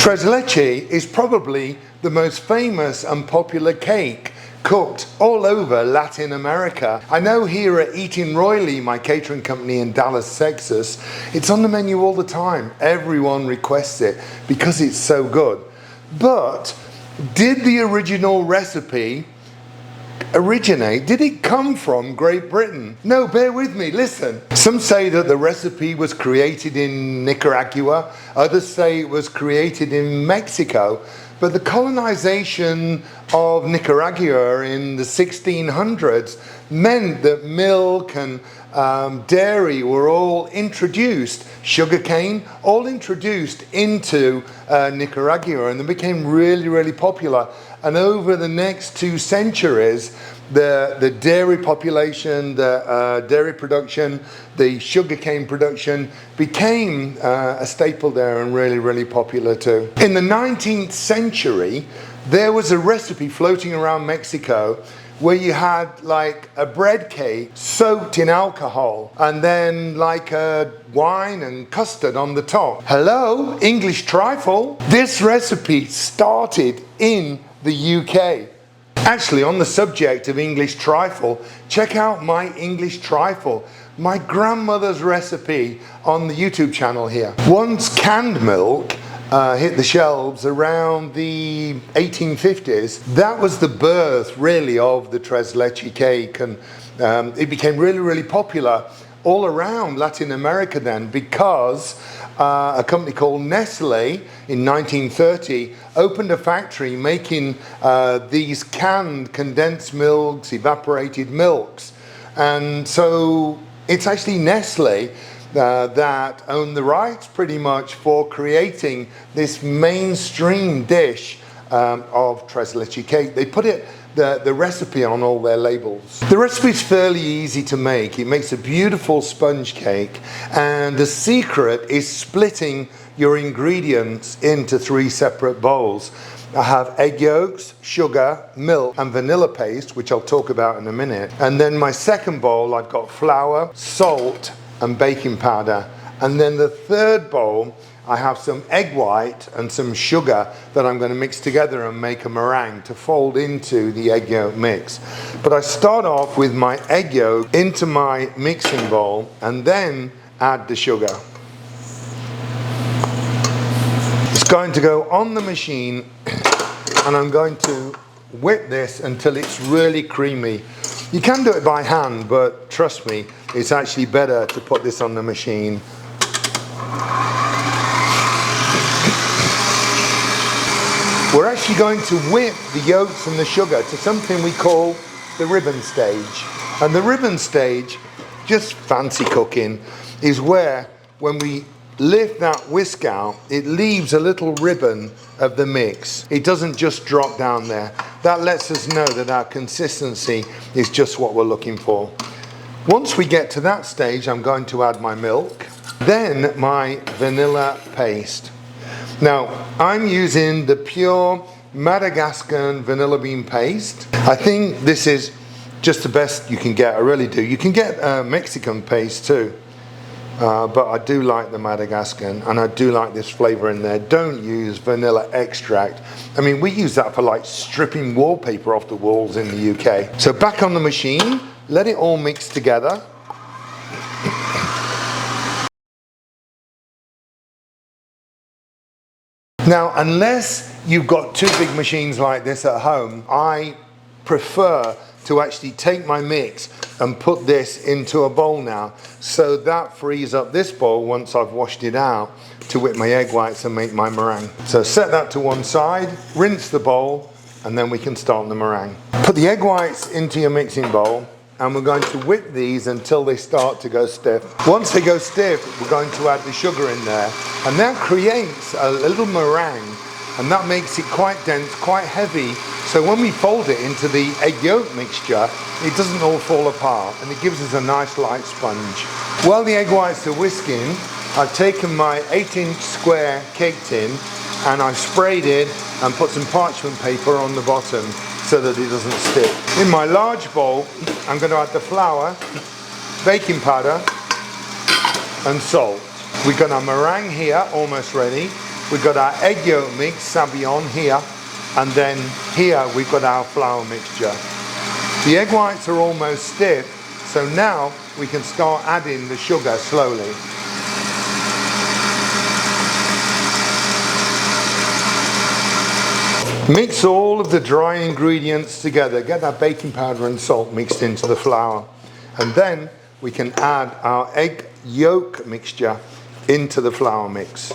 Tres Leches is probably the most famous and popular cake cooked all over Latin America. I know here at Eating Royally, my catering company in Dallas, Texas, it's on the menu all the time. Everyone requests it because it's so good. But did the original recipe originate? Did it come from Great Britain? No, bear with me, listen. Some say that the recipe was created in Nicaragua, others say it was created in Mexico, but the colonization of Nicaragua in the 1600s meant that milk and dairy were all introduced, sugarcane, all introduced into Nicaragua, and they became really, really popular. And over the next 2 centuries, the dairy population, the dairy production, the sugarcane production became a staple there and really, really popular too. In the 19th century, there was a recipe floating around Mexico where you had like a bread cake soaked in alcohol and then like a wine and custard on the top. Hello, English trifle. This recipe started in the UK. Actually, on the subject of English trifle, check out my English trifle, my grandmother's recipe on the YouTube channel here. Once canned milk hit the shelves around the 1850s, that was the birth really of the Tres Leches cake, and it became really, really popular all around Latin America then because a company called Nestle in 1930 opened a factory making these canned condensed milks, evaporated milks. And so it's actually Nestle that owned the rights pretty much for creating this mainstream dish of Tres Leches cake. They put the recipe on all their labels. The recipe is fairly easy to make. It makes a beautiful sponge cake, and the secret is splitting your ingredients into 3 separate bowls. I have egg yolks, sugar, milk, and vanilla paste, which I'll talk about in a minute. And then my second bowl, I've got flour, salt, and baking powder. And then the third bowl, I have some egg white and some sugar that I'm going to mix together and make a meringue to fold into the egg yolk mix. But I start off with my egg yolk into my mixing bowl and then add the sugar. It's going to go on the machine and I'm going to whip this until it's really creamy. You can do it by hand, but trust me, it's actually better to put this on the machine. We're actually going to whip the yolks and the sugar to something we call the ribbon stage. And the ribbon stage, just fancy cooking, is where when we lift that whisk out, it leaves a little ribbon of the mix. It doesn't just drop down there. That lets us know that our consistency is just what we're looking for. Once we get to that stage, I'm going to add my milk, then my vanilla paste. Now, I'm using the pure Madagascan vanilla bean paste. I think this is just the best you can get, I really do. You can get Mexican paste too, but I do like the Madagascan and I do like this flavor in there. Don't use vanilla extract. I mean, we use that for like stripping wallpaper off the walls in the UK. So back on the machine, let it all mix together. Now, unless you've got 2 big machines like this at home, I prefer to actually take my mix and put this into a bowl now. So that frees up this bowl once I've washed it out to whip my egg whites and make my meringue. So set that to one side, rinse the bowl, and then we can start the meringue. Put the egg whites into your mixing bowl, and we're going to whip these until they start to go stiff. Once they go stiff, we're going to add the sugar in there, and that creates a little meringue, and that makes it quite dense, quite heavy, so when we fold it into the egg yolk mixture, it doesn't all fall apart, and it gives us a nice light sponge. While the egg whites are whisking, I've taken my 8-inch square cake tin, and I've sprayed it and put some parchment paper on the bottom so that it doesn't stick. In my large bowl, I'm going to add the flour, baking powder, and salt. We've got our meringue here, almost ready. we've got our egg yolk mix, Savion here, and then here we've got our flour mixture. The egg whites are almost stiff, so now we can start adding the sugar slowly. Mix all of the dry ingredients together. Get that baking powder and salt mixed into the flour. And then we can add our egg yolk mixture into the flour mix.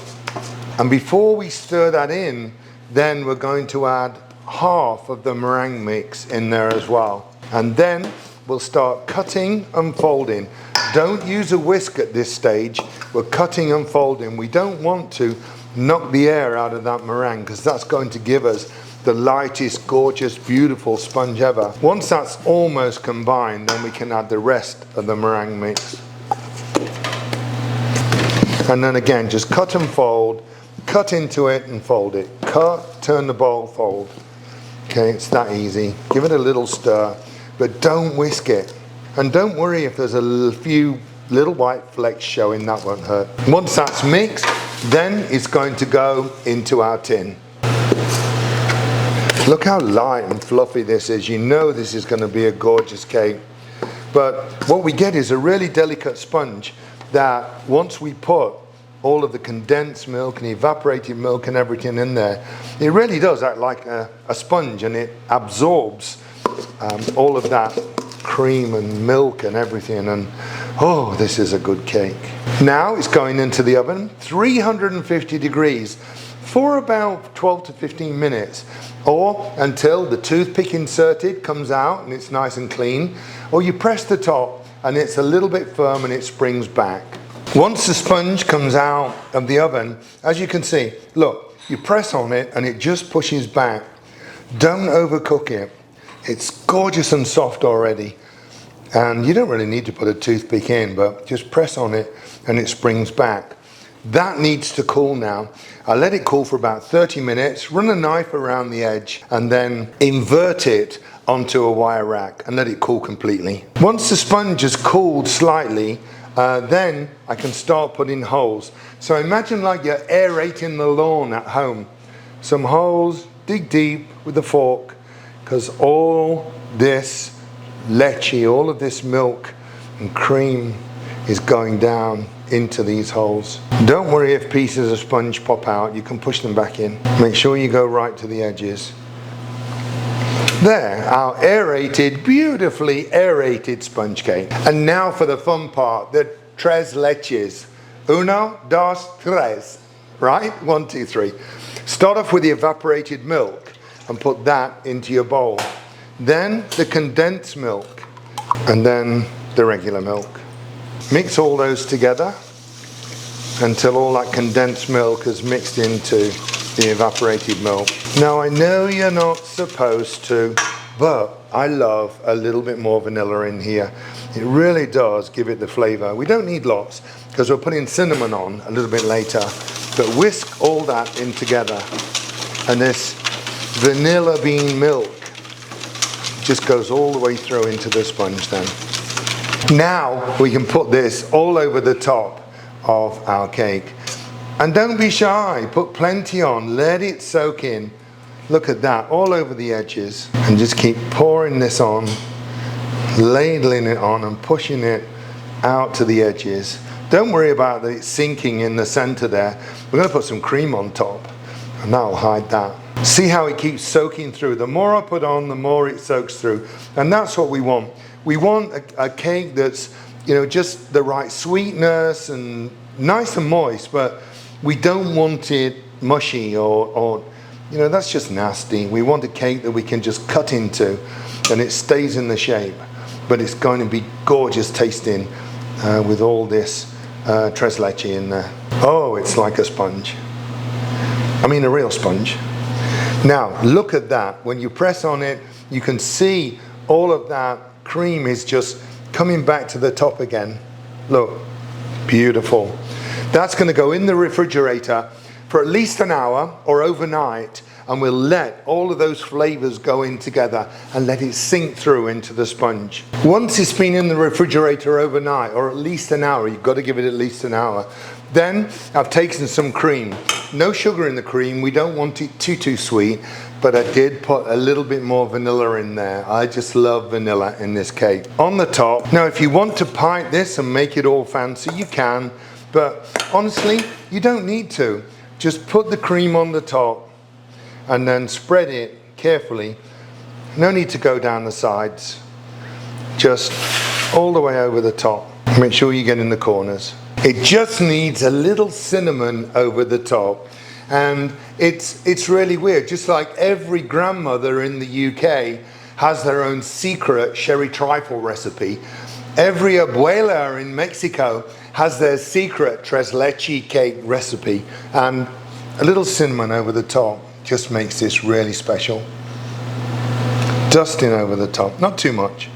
And before we stir that in, then we're going to add half of the meringue mix in there as well. And then we'll start cutting and folding. Don't use a whisk at this stage. We're cutting and folding. We don't want to knock the air out of that meringue because that's going to give us the lightest, gorgeous, beautiful sponge ever. Once that's almost combined, then we can add the rest of the meringue mix. And then again, just cut and fold, cut into it and fold it. Cut, turn the bowl, fold. Okay, it's that easy. Give it a little stir, but don't whisk it. And don't worry if there's a few little white flecks showing, that won't hurt. Once that's mixed, then it's going to go into our tin. Look how light and fluffy this is. You know this is going to be a gorgeous cake. But what we get is a really delicate sponge that once we put all of the condensed milk and evaporated milk and everything in there, it really does act like a sponge, and it absorbs all of that cream and milk and everything. And oh, this is a good cake. Now it's going into the oven, 350 degrees for about 12 to 15 minutes, or until the toothpick inserted comes out and it's nice and clean, or you press the top and it's a little bit firm and it springs back. Once the sponge comes out of the oven, as you can see, look, you press on it and it just pushes back. Don't overcook it. It's gorgeous and soft already. And you don't really need to put a toothpick in, but just press on it and it springs back. That needs to cool now. I let it cool for about 30 minutes, run a knife around the edge, and then invert it onto a wire rack and let it cool completely. Once the sponge has cooled slightly, then I can start putting holes. So imagine like you're aerating the lawn at home. Some holes, dig deep with a fork, because all this leche, all of this milk and cream is going down into these holes. Don't worry if pieces of sponge pop out, you can push them back in. Make sure you go right to the edges. There, our aerated, beautifully aerated sponge cake. And now for the fun part, the Tres Leches. Uno, dos, tres. Right? 1, 2, 3. Start off with the evaporated milk and put that into your bowl. Then the condensed milk, and then the regular milk. Mix all those together until all that condensed milk is mixed into the evaporated milk. Now I know you're not supposed to, but I love a little bit more vanilla in here. It really does give it the flavor. We don't need lots because we're putting cinnamon on a little bit later, but whisk all that in together. And this vanilla bean milk just goes all the way through into the sponge then. Now we can put this all over the top of our cake. And don't be shy, put plenty on, let it soak in. Look at that, all over the edges. And just keep pouring this on, ladling it on and pushing it out to the edges. Don't worry about it sinking in the center there. We're going to put some cream on top and that'll hide that. See how it keeps soaking through. The more I put on, the more it soaks through. And that's what we want. We want a cake that's, you know, just the right sweetness and nice and moist, but we don't want it mushy or you know, that's just nasty. We want a cake that we can just cut into and it stays in the shape, but it's going to be gorgeous tasting with all this tres leche in there. Oh, it's like a sponge. I mean, a real sponge. Now, look at that. When you press on it, you can see all of that cream is just coming back to the top again. Look, beautiful. That's going to go in the refrigerator for at least an hour or overnight, and we'll let all of those flavors go in together and let it sink through into the sponge. Once it's been in the refrigerator overnight, or at least an hour, you've got to give it at least an hour, then I've taken some cream no sugar in the cream. We don't want it too sweet, but I did put a little bit more vanilla in there. I just love vanilla in this cake. On the top, now if you want to pipe this and make it all fancy, you can, but honestly, you don't need to. Just put the cream on the top and then spread it carefully. No need to go down the sides. Just all the way over the top. Make sure you get in the corners. It just needs a little cinnamon over the top. And it's really weird. Just like every grandmother in the UK has their own secret sherry trifle recipe, every abuela in Mexico has their secret Tres Leches Cake recipe. And a little cinnamon over the top just makes this really special. Dusting over the top, not too much.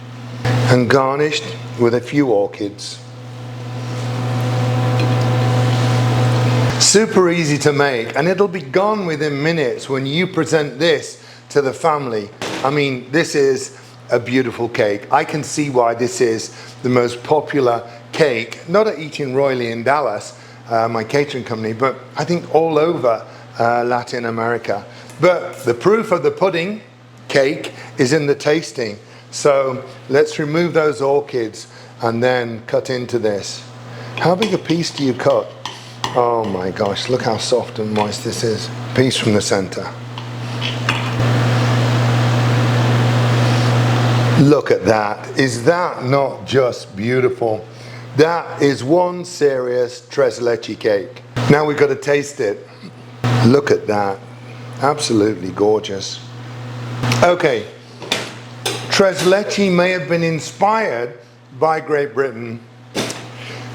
And garnished with a few orchids. Super easy to make, and it'll be gone within minutes when you present this to the family. I mean, this is a beautiful cake. I can see why this is the most popular cake, not at Eating Royally in Dallas, my catering company, but I think all over Latin America. But the proof of the pudding cake is in the tasting. So let's remove those orchids and then cut into this. How big a piece do you cut? Oh my gosh, look how soft and moist this is. Piece from the center. Look at that. Is that not just beautiful? That is one serious Tres Leches cake. Now we've got to taste it. Look at that. Absolutely gorgeous. Okay. Tres Leches may have been inspired by Great Britain,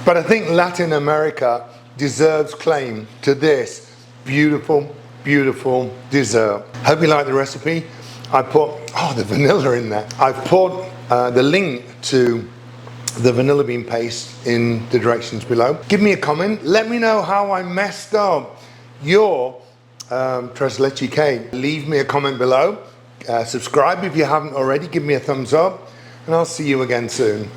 but I think Latin America deserves claim to this beautiful, beautiful dessert. Hope you like the recipe. I put, the vanilla in there. I've put the link to the vanilla bean paste in the directions below. Give me a comment. Let me know how I messed up your Tres Leches cake. Leave me a comment below. Subscribe if you haven't already. Give me a thumbs up, and I'll see you again soon.